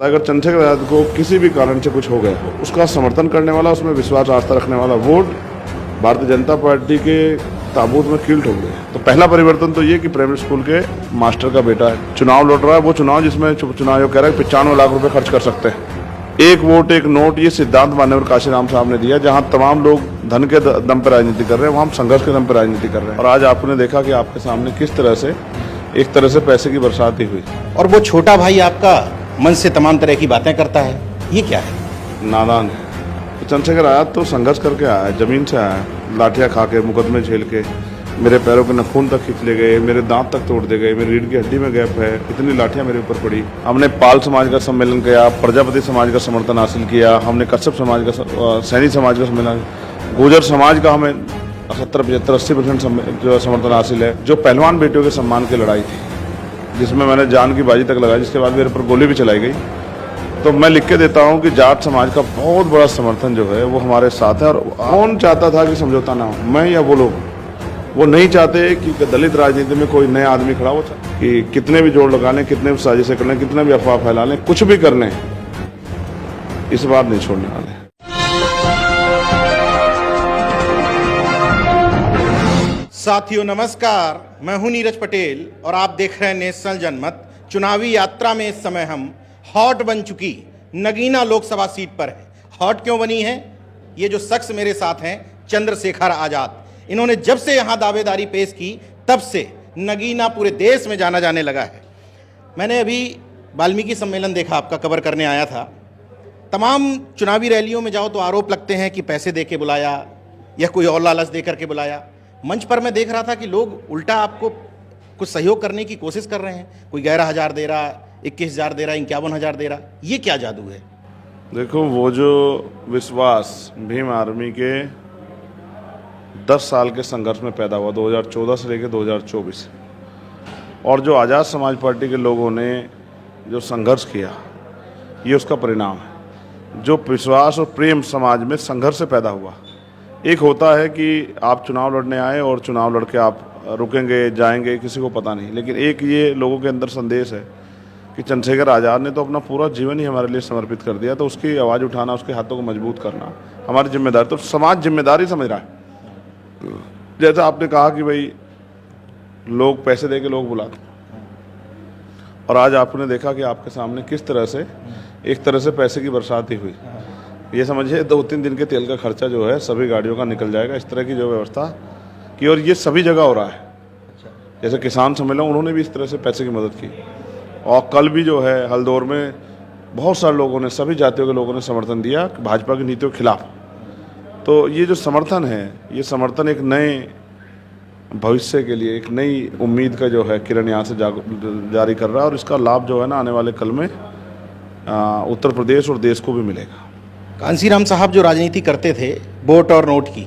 अगर चंद्रशेखर आजाद को किसी भी कारण से कुछ हो गया, उसका समर्थन करने वाला, उसमें विश्वास आस्था रखने वाला वोट भारतीय जनता पार्टी के ताबूत में कील्ट हो गए। तो पहला परिवर्तन तो ये कि प्राइमरी स्कूल के मास्टर का बेटा है, चुनाव लड़ रहा है। वो चुनाव जिसमें चुनाव आयोग कह रहा है 95 लाख रुपए खर्च कर सकते हैं। एक वोट एक नोट, ये सिद्धांत मान्यवर काशीराम साहब ने दिया। जहां तमाम लोग धन के दम पर राजनीति कर रहे हैं, वहां हम संघर्ष के दम पर राजनीति कर रहे हैं। और आज आपने देखा कि आपके सामने किस तरह से एक तरह से पैसे की बरसात ही हुई। और वो छोटा भाई आपका मन से तमाम तरह की बातें करता है, ये क्या है? नादान है। तो चंद्रशेखर आजाद तो संघर्ष करके आया है, जमीन से आया है, लाठियां खा के, मुकदमे झेल के, मेरे पैरों के नाखून तक खींच ले गए, मेरे दांत तक तोड़ दे गए, मेरी रीढ़ की हड्डी में गैप है, इतनी लाठियां मेरे ऊपर पड़ी। हमने पाल समाज का सम्मेलन किया, प्रजापति समाज का समर्थन हासिल किया, हमने कश्यप समाज का, सैनी समाज का सम्मेलन, गुर्जर समाज का हमें 70-75-80% जो समर्थन हासिल है। जो पहलवान बेटियों के सम्मान की लड़ाई थी, जिसमें मैंने जान की बाजी तक लगाई, जिसके बाद मेरे ऊपर गोली भी चलाई गई, तो मैं लिख के देता हूं कि जाट समाज का बहुत बड़ा समर्थन जो है वो हमारे साथ है। और कौन चाहता था कि समझौता ना हो, मैं या वो लोग? वो नहीं चाहते कि दलित राजनीति में कोई नया आदमी खड़ा हो, कि कितने भी जोड़ लगा लें, कितने भी साजिशें कर लें, कितने भी अफवाह फैला लें, कुछ भी कर लें, इस बार नहीं छोड़ने वाले। साथियों नमस्कार, मैं हूं नीरज पटेल और आप देख रहे हैं नेशनल जनमत। चुनावी यात्रा में इस समय हम हॉट बन चुकी नगीना लोकसभा सीट पर हैं। हॉट क्यों बनी है? ये जो शख्स मेरे साथ हैं, चंद्रशेखर आजाद, इन्होंने जब से यहां दावेदारी पेश की तब से नगीना पूरे देश में जाना जाने लगा है। मैंने अभी वाल्मीकि सम्मेलन देखा, आपका कवर करने आया था। तमाम चुनावी रैलियों में जाओ तो आरोप लगते हैं कि पैसे दे के बुलाया या कोई और लालच दे करके बुलाया। मंच पर मैं देख रहा था कि लोग उल्टा आपको कुछ सहयोग करने की कोशिश कर रहे हैं। कोई 11,000 दे रहा, 21,000 दे रहा, 51,000 दे रहा। ये क्या जादू है? देखो, वो जो विश्वास भीम आर्मी के 10 साल के संघर्ष में पैदा हुआ, 2014 से लेकर 2024, और जो आज़ाद समाज पार्टी के लोगों ने जो संघर्ष किया, ये उसका परिणाम है। जो विश्वास और प्रेम समाज में संघर्ष से पैदा हुआ। एक होता है कि आप चुनाव लड़ने आए और चुनाव लड़के आप रुकेंगे जाएंगे, किसी को पता नहीं, लेकिन एक ये लोगों के अंदर संदेश है कि चंद्रशेखर आज़ाद ने तो अपना पूरा जीवन ही हमारे लिए समर्पित कर दिया, तो उसकी आवाज़ उठाना, उसके हाथों को मजबूत करना हमारी जिम्मेदारी। तो समाज जिम्मेदारी समझ रहा है। जैसा आपने कहा कि भाई लोग पैसे दे के लोग बुलाते, और आज आपने देखा कि आपके सामने किस तरह से एक तरह से पैसे की बरसात ही हुई। ये समझिए 2-3 दिन के तेल का खर्चा जो है सभी गाड़ियों का निकल जाएगा, इस तरह की जो व्यवस्था की। और ये सभी जगह हो रहा है। जैसे किसान सम्मेलन, उन्होंने भी इस तरह से पैसे की मदद की। और कल भी जो है हल्दौर में बहुत सारे लोगों ने, सभी जातियों के लोगों ने समर्थन दिया भाजपा की नीतियों के खिलाफ। तो ये जो समर्थन है, ये समर्थन एक नए भविष्य के लिए, एक नई उम्मीद का जो है किरण यहाँ से जारी कर रहा है। और इसका लाभ जो है ना, आने वाले कल में उत्तर प्रदेश और देश को भी मिलेगा। कांसीराम साहब जो राजनीति करते थे वोट और नोट की,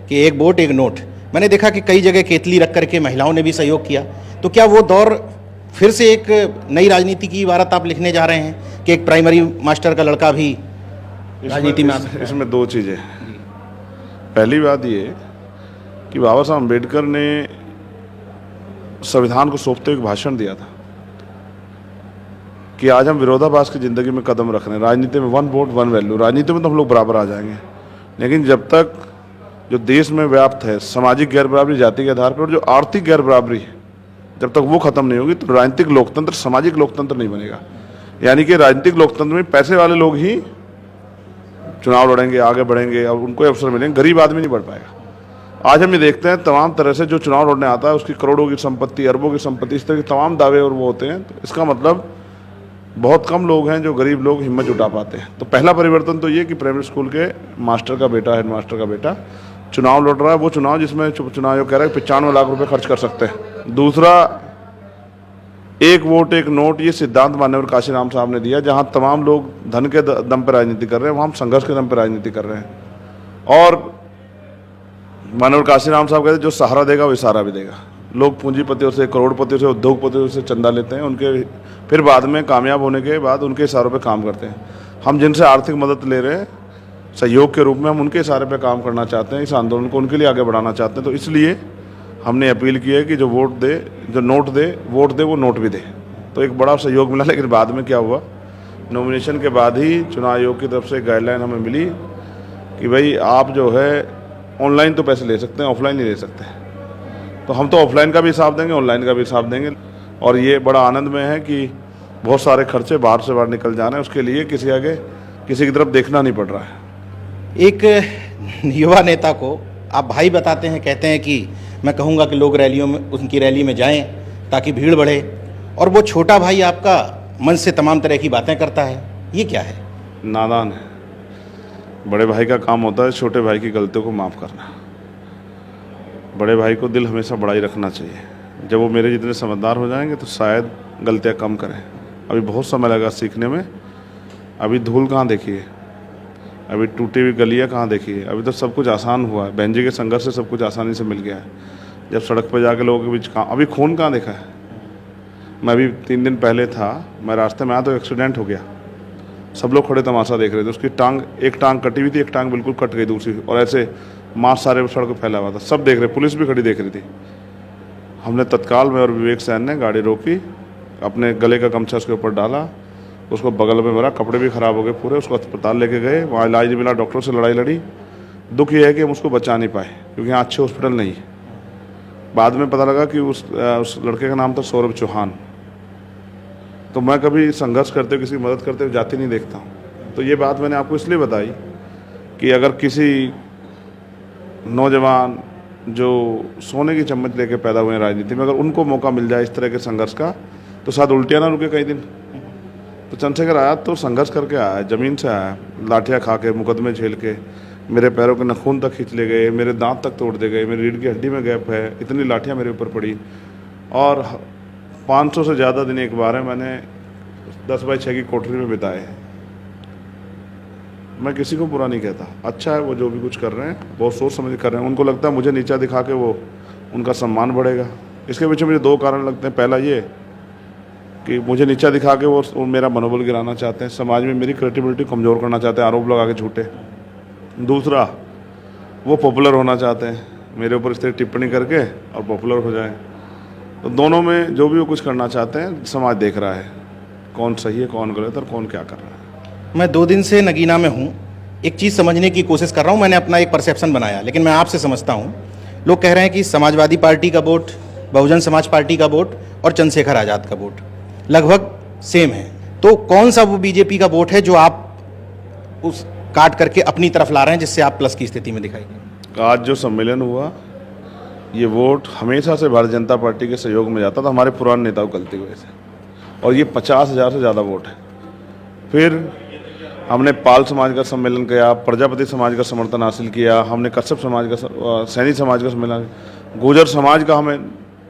कि एक वोट एक नोट, मैंने देखा कि कई जगह केतली रख करके महिलाओं ने भी सहयोग किया। तो क्या वो दौर फिर से एक नई राजनीति की इबारत आप लिखने जा रहे हैं कि एक प्राइमरी मास्टर का लड़का भी राजनीति में? इसमें 2 चीज़ें। पहली बात ये कि बाबा साहब अम्बेडकर ने संविधान को सौंपते हुए भाषण दिया था कि आज हम विरोधाभास की ज़िंदगी में कदम रख रहे हैं। राजनीति में 1 वोट 1 वैल्यू, राजनीति में तो हम लोग बराबर आ जाएंगे, लेकिन जब तक जो देश में व्याप्त है सामाजिक गैर बराबरी जाति के आधार पर, और जो आर्थिक गैर बराबरी है, जब तक वो खत्म नहीं होगी तो राजनीतिक लोकतंत्र, सामाजिक लोकतंत्र नहीं बनेगा। यानी कि राजनीतिक लोकतंत्र में पैसे वाले लोग ही चुनाव लड़ेंगे, आगे बढ़ेंगे और उनको अवसर मिलेंगे, गरीब आदमी नहीं बढ़ पाएगा। आज हम ये देखते हैं तमाम तरह से जो चुनाव लड़ने आता है उसकी करोड़ों की संपत्ति, अरबों की संपत्ति, इस तरह के तमाम दावे और वो होते हैं। तो इसका मतलब बहुत कम लोग हैं जो गरीब लोग हिम्मत जुटा पाते हैं। तो पहला परिवर्तन तो ये कि प्राइमरी स्कूल के मास्टर का बेटा, हेड मास्टर का बेटा चुनाव लड़ रहा है। वो चुनाव जिसमें चुनाव आयोग कह रहा है 95 लाख रुपए खर्च कर सकते हैं। दूसरा, एक वोट एक नोट, ये सिद्धांत मान्यवर काशीराम साहब ने दिया। जहां तमाम लोग धन के दम पर राजनीति कर रहे हैं, वहां हम संघर्ष के दम पर राजनीति कर रहे हैं। और मान्यवर काशीराम साहब कहते हैं जो सहारा देगा वो इशारा भी देगा। लोग पूंजीपतियों से, करोड़पतियों से, उद्योगपतियों से चंदा लेते हैं, उनके फिर बाद में कामयाब होने के बाद उनके इशारों पे काम करते हैं। हम जिनसे आर्थिक मदद ले रहे हैं सहयोग के रूप में, हम उनके इशारे पे काम करना चाहते हैं, इस आंदोलन को उनके लिए आगे बढ़ाना चाहते हैं। तो इसलिए हमने अपील की है कि जो वोट दे, जो नोट दे, वोट दे वो नोट भी दे। तो एक बड़ा सहयोग मिला। लेकिन बाद में क्या हुआ नॉमिनेशन के बाद ही चुनाव आयोग की तरफ से गाइडलाइन हमें मिली कि भाई आप जो है ऑनलाइन तो पैसे ले सकते हैं, ऑफलाइन नहीं ले सकते। तो हम तो ऑफलाइन का भी हिसाब देंगे, ऑनलाइन का भी हिसाब देंगे। और ये बड़ा आनंद में है कि बहुत सारे खर्चे बाहर से बाहर निकल जा रहे हैं, उसके लिए किसी आगे किसी की तरफ देखना नहीं पड़ रहा है। एक युवा नेता को आप भाई बताते हैं, कहते हैं कि मैं कहूँगा कि लोग रैलियों में, उनकी रैली में जाएं ताकि भीड़ बढ़े, और वो छोटा भाई आपका मन से तमाम तरह की बातें करता है, ये क्या है? नादान है। बड़े भाई का काम होता है छोटे भाई की गलतियों को माफ़ करना। बड़े भाई को दिल हमेशा बड़ा ही रखना चाहिए। जब वो मेरे जितने समझदार हो जाएंगे तो शायद गलतियाँ कम करें। अभी बहुत समय लगा सीखने में। अभी धूल कहाँ देखी है, अभी टूटी हुई गलियाँ कहाँ देखी है। अभी तो सब कुछ आसान हुआ है। बहन जी के संघर्ष से सब कुछ आसानी से मिल गया है। जब सड़क पर जाके लोगों के बीच कहाँ, अभी खून कहाँ देखा है। मैं अभी 3 दिन पहले था, मैं रास्ते में आया तो एक्सीडेंट हो गया। सब लोग खड़े तमाशा देख रहे थे। उसकी टांग, एक टांग कटी हुई थी, एक टांग बिल्कुल कट गई दूसरी, और ऐसे मांस सारे सड़क पर फैला हुआ था। सब देख रहे, पुलिस भी खड़ी देख रही थी। हमने तत्काल में और विवेक सैन ने गाड़ी रोकी, अपने गले का गमछा उसके ऊपर डाला, उसको बगल में भरा, कपड़े भी ख़राब हो गए पूरे, उसको अस्पताल लेके गए। वहाँ इलाज नहीं मिला, डॉक्टर से लड़ाई लड़ी। दुख ये है कि हम उसको बचा नहीं पाए क्योंकि यहाँ अच्छे हॉस्पिटल नहीं है। बाद में पता लगा कि उस लड़के का नाम था सौरभ चौहान। तो मैं कभी संघर्ष करते हुए, किसी की मदद करते हुए जाति नहीं देखता हूँ। तो ये बात मैंने आपको इसलिए बताई कि अगर किसी नौजवान जो सोने की चम्मच लेके पैदा हुए हैं राजनीति में, अगर उनको मौका मिल जाए इस तरह के संघर्ष का, तो शायद उल्टियाँ ना रुके कई दिन। तो चंद्रशेखर आया तो संघर्ष करके आया, ज़मीन से आया, लाठियाँ खा के, मुकदमे झेल के, मेरे पैरों के नाखून तक खींच ले गए, मेरे दांत तक तोड़ दे गए, मेरी रीढ़ की हड्डी में गैप है, इतनी लाठियाँ मेरे ऊपर पड़ी। और 500 से ज़्यादा दिन एक बार है मैंने 10x6 की कोठरी में बिताए हैं। मैं किसी को बुरा नहीं कहता, अच्छा है वो जो भी कुछ कर रहे हैं, बहुत सोच समझ कर रहे हैं। उनको लगता है मुझे नीचा दिखा के वो उनका सम्मान बढ़ेगा। इसके पीछे मुझे 2 कारण लगते हैं। पहला ये कि मुझे नीचा दिखा के वो मेरा मनोबल गिराना चाहते हैं, समाज में मेरी क्रेडिबिलिटी कमज़ोर करना चाहते हैं, आरोप लगा के झूठे। दूसरा, वो पॉपुलर होना चाहते हैं, मेरे ऊपर इस तरह टिप्पणी करके और पॉपुलर हो जाए। तो दोनों में जो भी वो कुछ करना चाहते हैं, समाज देख रहा है कौन सही है, कौन गलत और कौन क्या कर रहा है। मैं 2 दिन से नगीना में हूँ, एक चीज़ समझने की कोशिश कर रहा हूँ। मैंने अपना एक परसेप्शन बनाया, लेकिन मैं आपसे समझता हूँ। लोग कह रहे हैं कि समाजवादी पार्टी का वोट, बहुजन समाज पार्टी का वोट और चंद्रशेखर आज़ाद का वोट लगभग सेम है। तो कौन सा वो बीजेपी का वोट है जो आप उस काट करके अपनी तरफ ला रहे हैं, जिससे आप प्लस की स्थिति में दिखाई दें? आज जो सम्मेलन हुआ, ये वोट हमेशा से भारतीय जनता पार्टी के सहयोग में जाता था, हमारे पुराने नेताओं की गलती की वजह से। और ये 50,000 से ज़्यादा वोट है। फिर हमने पाल समाज का सम्मेलन किया, प्रजापति समाज का समर्थन हासिल किया, हमने कश्यप समाज का, सैनी समाज का सम्मेलन, गुर्जर समाज का हमें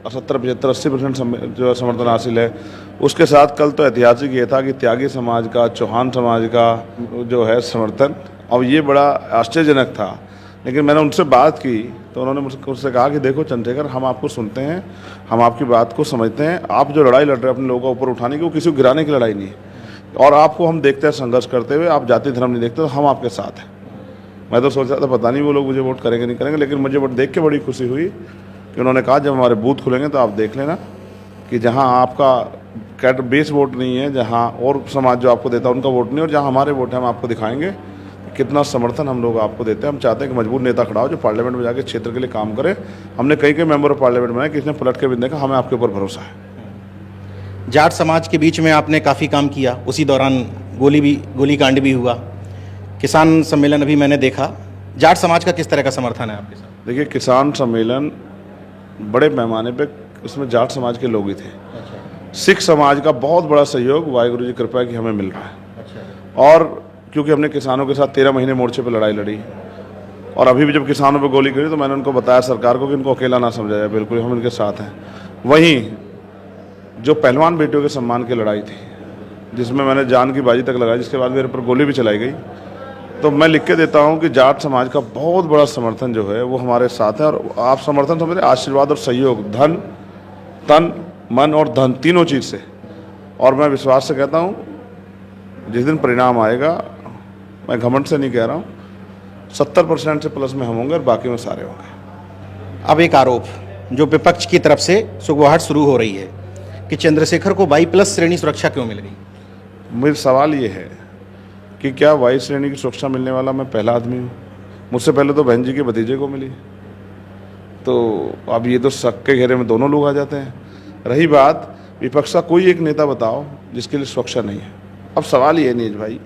70, 75, 80% जो समर्थन हासिल है। उसके साथ कल तो ऐतिहासिक ये था कि त्यागी समाज का, चौहान समाज का जो है समर्थन, और ये बड़ा आश्चर्यजनक था। लेकिन मैंने उनसे बात की तो उन्होंने मुझसे कहा कि देखो चंद्रशेखर, हम आपको सुनते हैं, हम आपकी बात को समझते हैं। आप जो लड़ाई लड़ रहे हैं अपने लोगों को ऊपर उठाने की, वो किसी को गिराने की लड़ाई नहीं है। और आपको हम देखते हैं संघर्ष करते हुए, आप जाति धर्म नहीं देखते, तो हम आपके साथ हैं। मैं तो सोच रहा था पता नहीं वो लोग मुझे वोट करेंगे नहीं करेंगे, लेकिन मुझे वोट देख के बड़ी खुशी हुई कि उन्होंने कहा जब हमारे बूथ खुलेंगे तो आप देख लेना कि जहाँ आपका बेस वोट नहीं है, जहाँ और समाज जो आपको देता है उनका वोट नहीं, और जहाँ हमारे वोट है हम आपको दिखाएंगे कितना समर्थन हम लोग आपको देते हैं। हम चाहते हैं कि मजबूत नेता खड़ा हो जो पार्लियामेंट में जाके क्षेत्र के लिए काम करे। हमने कई मेंबर ऑफ पार्लियामेंट बनाए, किसी ने पलट के भी देखा, हमें आपके ऊपर भरोसा है। जाट समाज के बीच में आपने काफ़ी काम किया, उसी दौरान गोलीकांड भी हुआ। किसान सम्मेलन अभी मैंने देखा, जाट समाज का किस तरह का समर्थन है आपके साथ? देखिए, किसान सम्मेलन बड़े पैमाने पे उसमें जाट समाज के लोग ही थे। सिख समाज का बहुत बड़ा सहयोग वाहिगुरु जी कृपा की हमें मिल रहा है। और क्योंकि हमने किसानों के साथ 13 महीने मोर्चे पर लड़ाई लड़ी, और अभी भी जब किसानों पर गोली करी तो मैंने उनको बताया सरकार को कि इनको अकेला ना समझा जाए, बिल्कुल हम इनके साथ हैं। वहीं जो पहलवान बेटियों के सम्मान की लड़ाई थी, जिसमें मैंने जान की बाजी तक लगाई, जिसके बाद मेरे ऊपर गोली भी चलाई गई, तो मैं लिख के देता हूं कि जाट समाज का बहुत बड़ा समर्थन जो है वो हमारे साथ है। और आप समर्थन समझ रहे, आशीर्वाद और सहयोग, धन, तन, मन और धन, तीनों चीज़ से। और मैं विश्वास से कहता हूं जिस दिन परिणाम आएगा, मैं घमंड से नहीं कह रहा हूं, 70% से प्लस में हम होंगे और बाकी में सारे होंगे। अब एक आरोप जो विपक्ष की तरफ से सुगबुगाहट शुरू हो रही है कि चंद्रशेखर को 22+ श्रेणी सुरक्षा क्यों मिल गई? मेरा सवाल ये है कि क्या वायु श्रेणी की सुरक्षा मिलने वाला मैं पहला आदमी हूँ? मुझसे पहले तो बहन जी के भतीजे को मिली, तो अब ये तो शक के घेरे में दोनों लोग आ जाते हैं। रही बात विपक्ष का, कोई एक नेता बताओ जिसके लिए सुरक्षा नहीं है। अब सवाल ये नीज भाई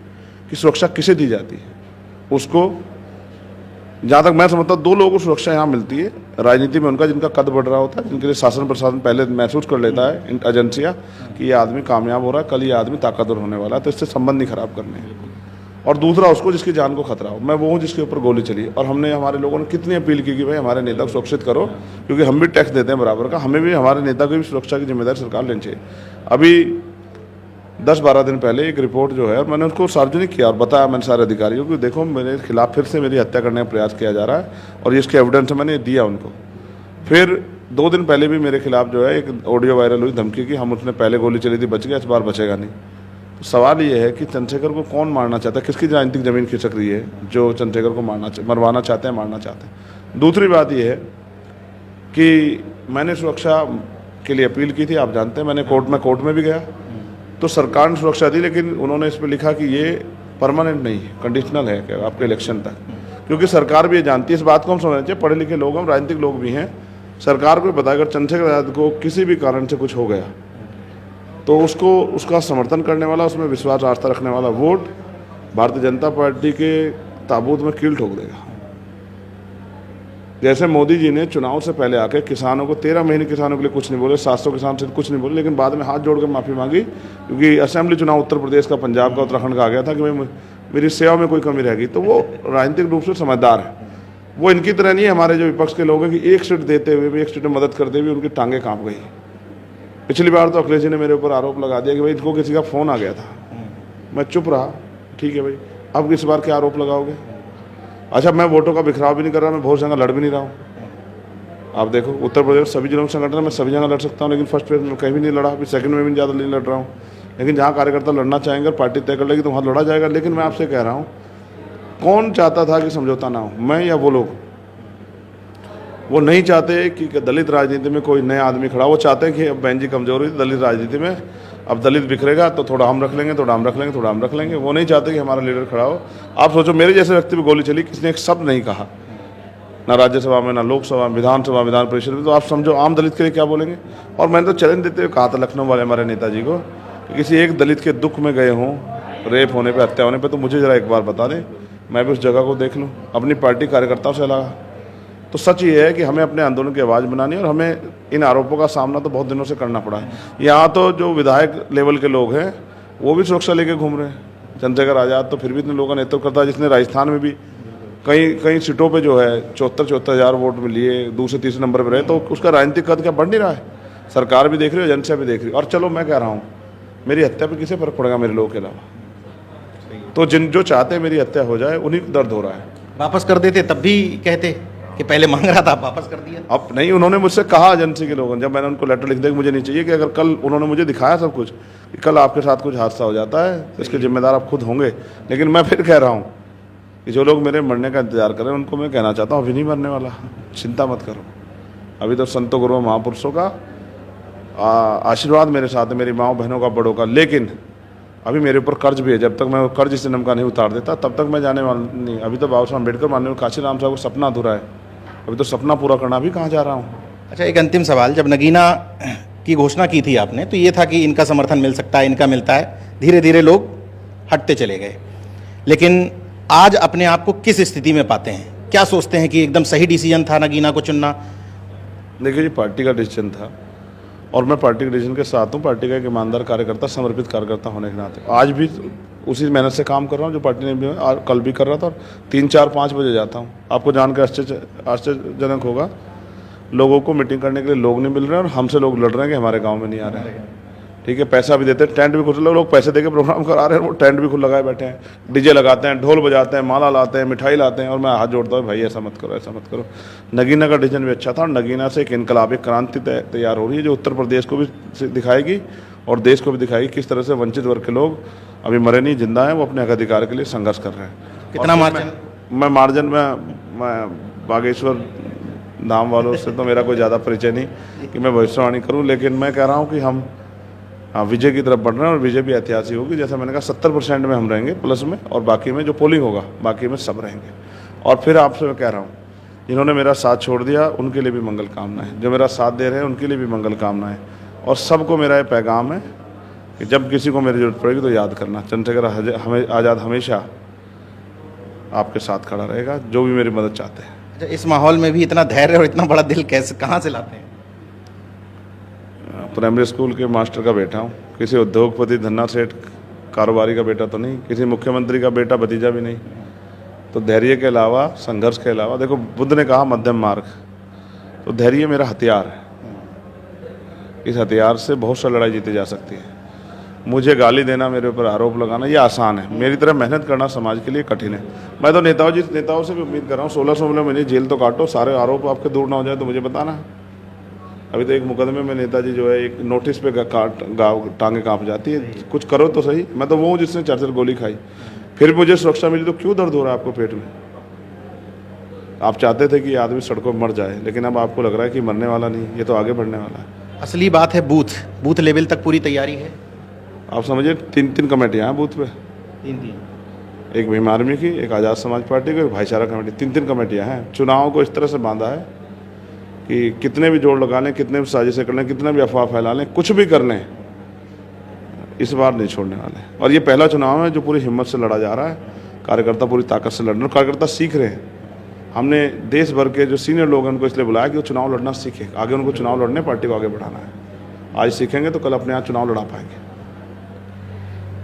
कि सुरक्षा किसे दी जाती है? उसको, जहाँ तक मैं समझता हूँ, दो लोगों को सुरक्षा यहाँ मिलती है राजनीति में, उनका जिनका कद बढ़ रहा होता है, जिनके लिए शासन प्रशासन पहले महसूस कर लेता है इन एजेंसियाँ कि ये आदमी कामयाब हो रहा है, कल ये आदमी ताकतवर होने वाला है, तो इससे संबंध नहीं खराब करने हैं। और दूसरा उसको जिसकी जान को खतरा हो। मैं वो हूँ जिसके ऊपर गोली चली, और हमने, हमारे लोगों ने कितनी अपील की कि भाई हमारे नेता को सुरक्षित करो, क्योंकि हम भी टैक्स देते हैं बराबर का, हमें भी, हमारे नेता की भी सुरक्षा की जिम्मेदारी सरकार लेनी चाहिए। अभी 10-12 दिन पहले एक रिपोर्ट जो है, मैंने उसको सार्वजनिक किया और बताया मैंने सारे अधिकारियों को, देखो मेरे खिलाफ फिर से मेरी हत्या करने का प्रयास किया जा रहा है, और इसके एविडेंस मैंने दिया उनको। फिर 2 दिन पहले भी मेरे खिलाफ जो है एक ऑडियो वायरल हुई धमकी की, हम उसने पहले गोली चली थी बच गया, इस बार बचेगा नहीं। तो सवाल ये है कि चंद्रशेखर को कौन मारना चाहता है, किसकी राजनीतिक जमीन खिसक रही है जो चंद्रशेखर को मरवाना चाहते हैं, मारना चाहते हैं। दूसरी बात ये है कि मैंने सुरक्षा के लिए अपील की थी, आप जानते हैं, मैंने कोर्ट में भी गया, तो सरकार ने सुरक्षा दी, लेकिन उन्होंने इस पर लिखा कि ये परमानेंट नहीं है, कंडीशनल है कि आपके इलेक्शन तक। क्योंकि सरकार भी ये जानती है, इस बात को हम समझना चाहिए, पढ़े लिखे लोग हम, राजनीतिक लोग भी हैं, सरकार को पता है अगर चंद्रशेखर आजाद को किसी भी कारण से कुछ हो गया तो उसको, उसका समर्थन करने वाला, उसमें विश्वास आस्था रखने वाला वोट भारतीय जनता पार्टी के ताबूत में कील ठोक देगा। जैसे मोदी जी ने चुनाव से पहले आकर किसानों को 13 महीने किसानों के लिए कुछ नहीं बोले, 700 किसान से कुछ नहीं बोले, लेकिन बाद में हाथ जोड़कर माफ़ी मांगी, क्योंकि असेंबली चुनाव उत्तर प्रदेश का, पंजाब का, उत्तराखंड का आ गया था कि भाई मेरी सेवा में कोई कमी रह गई। तो वो राजनीतिक रूप से समझदार है, वो इनकी तरह नहीं है हमारे जो विपक्ष के लोग हैं कि एक सीट देते हुए भी, एक सीट में मदद करते हुए उनकी टांगें काँप गई। पिछली बार तो अखिलेश जी ने मेरे ऊपर आरोप लगा दिया कि भाई इनको किसी का फ़ोन आ गया था, मैं चुप रहा, ठीक है भाई, अब इस बार क्या आरोप लगाओगे? अच्छा, मैं वोटों का बिखराव भी नहीं कर रहा, मैं बहुत जगह लड़ भी नहीं रहा हूँ। आप देखो उत्तर प्रदेश सभी जिलों में संगठन है, मैं सभी जगह लड़ सकता हूँ, लेकिन फर्स्ट फेज में कहीं भी नहीं लड़ा, अभी सेकंड में भी ज़्यादा नहीं लड़ रहा हूँ। लेकिन जहाँ कार्यकर्ता लड़ना चाहेंगे, पार्टी तय कर लेगी तो वहाँ लड़ा जाएगा। लेकिन मैं आपसे कह रहा हूँ, कौन चाहता था कि समझौता ना हो, मैं या वो लोग? वो नहीं चाहते कि दलित राजनीति में कोई नया आदमी खड़ा, वो चाहते हैं कि अब बहन जी कमजोर हुई दलित राजनीति में, अब दलित बिखरेगा तो थोड़ा हम रख लेंगे, थोड़ा हम रख लेंगे, थोड़ा हम रख लेंगे। वो नहीं चाहते कि हमारा लीडर खड़ा हो। आप सोचो, मेरे जैसे व्यक्ति पर गोली चली, किसने एक शब्द नहीं कहा, ना राज्यसभा में, ना लोकसभा, विधानसभा, विधान परिषद में, तो आप समझो आम दलित के लिए क्या बोलेंगे। और मैंने तो चैलेंज देते हुए कहा था लखनऊ वाले हमारे नेताजी को कि किसी एक दलित के दुख में गए हों, रेप होने पे, हत्या होने पे, तो मुझे ज़रा एक बार बता दें, मैं भी उस जगह को देख लूँ, अपनी पार्टी कार्यकर्ताओं से लगा। तो सच ये है कि हमें अपने आंदोलन की आवाज़ बनानी है, और हमें इन आरोपों का सामना तो बहुत दिनों से करना पड़ा है। यहाँ तो जो विधायक लेवल के लोग हैं वो भी सुरक्षा लेके घूम रहे हैं। चंद्रशेखर आज़ाद तो फिर भी इतने लोगों का नेतृत्व करता है, जिसने राजस्थान में भी कई सीटों पे जो है 74 हज़ार वोट में लिए दूसरे तीसरे नंबर पर रहे, तो उसका राजनीतिक कद क्या बढ़ नहीं रहा है? सरकार भी देख रही है, एजेंसियाँ भी देख रही है। और चलो मैं कह रहा हूँ, मेरी हत्या पर किसे फर्क पड़ेगा मेरे लोगों के अलावा? तो जो चाहते हैं मेरी हत्या हो जाए, उन्हीं को दर्द हो रहा है। वापस कर देते तब भी कहते कि पहले मांग रहा था, आप वापस कर दिया। अब नहीं, उन्होंने मुझसे कहा एजेंसी के लोगों ने, जब मैंने उनको लेटर लिख दिया कि मुझे नहीं चाहिए, कि अगर कल उन्होंने मुझे दिखाया सब कुछ कि कल आपके साथ कुछ हादसा हो जाता है तो इसके जिम्मेदार आप खुद होंगे। लेकिन मैं फिर कह रहा हूँ कि जो लोग मेरे मरने का इंतजार कर रहे हैं उनको मैं कहना चाहता हूँ, अभी नहीं मरने वाला, चिंता मत करो। अभी तो संतों गुरुओं महापुरुषों का आशीर्वाद मेरे साथ है, मेरी माँओं बहनों का, बड़ों का। लेकिन अभी मेरे ऊपर कर्ज भी है, जब तक मैं कर्ज इस जन्म का नहीं उतार देता तब तक मैं जाने वाला नहीं। अभी तो बाबा साहब अम्बेडकर, माननीय काशीराम साहब को सपना अधूरा है, अभी तो सपना पूरा करना भी कहाँ जा रहा हूँ। अच्छा, एक अंतिम सवाल, जब नगीना की घोषणा की थी आपने तो ये था कि इनका समर्थन मिल सकता है, इनका मिलता है, धीरे धीरे लोग हटते चले गए, लेकिन आज अपने आप को किस स्थिति में पाते हैं? क्या सोचते हैं कि एकदम सही डिसीजन था नगीना को चुनना? देखिए जी, पार्टी का डिसीजन था और मैं पार्टी के डिसीजन के साथ हूँ। पार्टी का एक ईमानदार कार्यकर्ता, समर्पित कार्यकर्ता होने के नाते आज भी उसी मेहनत से काम कर रहा हूँ जो पार्टी ने भी कल भी कर रहा था, और 3, 4, 5 बजे जाता हूँ। आपको जानकर आश्चर्यजनक होगा, लोगों को मीटिंग करने के लिए लोग नहीं मिल रहे हैं और हमसे लोग लड़ रहे हैं कि हमारे गाँव में नहीं आ रहे हैं। ठीक है, पैसा भी देते हैं, टेंट भी खुद लोग पैसे देके प्रोग्राम करा रहे हैं, वो टेंट भी खुद लगाए बैठे हैं, डीजे लगाते हैं, ढोल बजाते हैं, माला लाते हैं, मिठाई लाते हैं, और मैं हाथ जोड़ता हूँ, भाई ऐसा मत करो, ऐसा मत करो। नगीना का डिसीजन भी अच्छा था, और नगीना से एक इनकलाब, एक क्रांति तैयार हो रही है जो उत्तर प्रदेश को भी दिखाएगी और देश को भी दिखाएगी किस तरह से वंचित वर्ग के लोग अभी मरे नहीं, जिंदा हैं, वो अपने हक अधिकार के लिए संघर्ष कर रहे हैं। कितना मार्जिन? मैं मार्जिन मैं बागेश्वर धाम वालों से तो मेरा कोई ज़्यादा परिचय नहीं कि मैं भविष्यवाणी करूँ, लेकिन मैं कह रहा हूँ कि हम हाँ, विजय की तरफ बढ़ रहे हैं और विजय भी ऐतिहासिक होगी। जैसा मैंने कहा 70% में हम रहेंगे प्लस में, और बाकी में जो पोलिंग होगा बाकी में सब रहेंगे। और फिर आपसे मैं कह रहा हूँ, जिन्होंने मेरा साथ छोड़ दिया उनके लिए भी मंगल कामनाएं, जो मेरा साथ दे रहे हैं उनके लिए भी मंगल कामनाएं, और सबको मेरा ये पैगाम है कि जब किसी को मेरी जरूरत पड़ेगी तो याद करना, चंद्रशेखर आज़ाद हमेशा आपके साथ खड़ा रहेगा, जो भी मेरी मदद चाहते हैं। अच्छा, इस माहौल में भी इतना धैर्य और इतना बड़ा दिल कैसे, कहाँ से लाते हैं? प्राइमरी स्कूल के मास्टर का बेटा हूँ, किसी उद्योगपति धन्ना सेठ कारोबारी का बेटा तो नहीं, किसी मुख्यमंत्री का बेटा भतीजा भी नहीं। तो धैर्य के अलावा, संघर्ष के अलावा, देखो बुद्ध ने कहा मध्यम मार्ग, तो धैर्य मेरा हथियार है। इस हथियार से बहुत सा लड़ाई जीती जा सकती है। मुझे गाली देना, मेरे ऊपर आरोप लगाना ये आसान है, मेरी तरह मेहनत करना समाज के लिए कठिन है। मैं तो नेताओं से भी उम्मीद कर रहा हूँ 1600 महीने जेल तो काटो, सारे आरोप आपके दूर ना हो जाए तो मुझे बताना। अभी तो एक मुकदमे में नेताजी जो है एक नोटिस पे टांगे कांप जाती है, कुछ करो तो सही। मैं तो वो हूँ जिसने 4 गोली खाई, फिर मुझे सुरक्षा मिली, तो क्यों दर्द हो रहा है आपको पेट में? आप चाहते थे कि ये आदमी सड़कों पर मर जाए, लेकिन अब आपको लग रहा है कि मरने वाला नहीं, ये तो आगे बढ़ने वाला है। असली बात है बूथ लेवल तक पूरी तैयारी है। आप समझिए 3 कमेटियाँ हैं बूथ पे, 3 एक भीम आर्मी की, एक आज़ाद समाज पार्टी की, एक भाईचारा कमेटी, 3 कमेटियाँ हैं। चुनाव को इस तरह से बांधा है कि कितने भी जोड़ लगा लें, कितने भी साजिशें कर लें, कितना भी अफवाह फैला लें, कुछ भी कर लें, इस बार नहीं छोड़ने वाले। और ये पहला चुनाव है जो पूरी हिम्मत से लड़ा जा रहा है, कार्यकर्ता पूरी ताकत से लड़ रहे हैं, कार्यकर्ता सीख रहे हैं। हमने देश भर के जो सीनियर लोग हैं उनको इसलिए बुलाया कि वो चुनाव लड़ना सीखें, आगे उनको चुनाव लड़ने, पार्टी को आगे बढ़ाना है। आज सीखेंगे तो कल अपने यहाँ चुनाव लड़ा पाएंगे।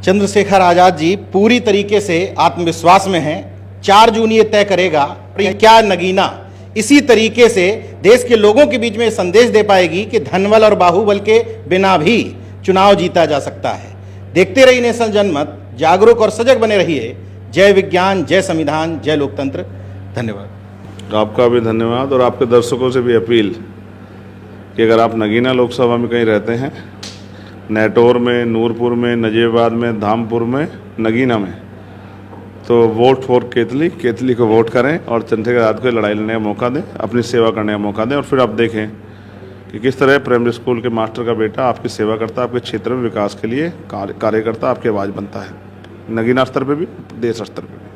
चंद्रशेखर आजाद जी पूरी तरीके से आत्मविश्वास में हैं। 4 जून ये तय करेगा क्या नगीना इसी तरीके से देश के लोगों के बीच में संदेश दे पाएगी कि धनबल और बाहुबल के बिना भी चुनाव जीता जा सकता है। देखते रहिए नेशनल जनमत, जागरूक और सजग बने रहिए। जय विज्ञान, जय संविधान, जय लोकतंत्र। धन्यवाद। आपका भी धन्यवाद, और आपके दर्शकों से भी अपील कि अगर आप नगीना लोकसभा में कहीं रहते हैं, नेटौर में, नूरपुर में, नजीबाबाद में, धामपुर में, नगीना में, तो वोट फॉर केतली को वोट करें और चंद्रशेखर आज़ाद को लड़ाई लड़ने का मौका दें, अपनी सेवा करने का मौका दें। और फिर आप देखें कि किस तरह प्राइमरी स्कूल के मास्टर का बेटा आपकी सेवा करता है, आपके क्षेत्र में विकास के लिए कार्य करता, आपकी आवाज़ बनता है, नगीना स्तर पे भी, देश स्तर पे भी।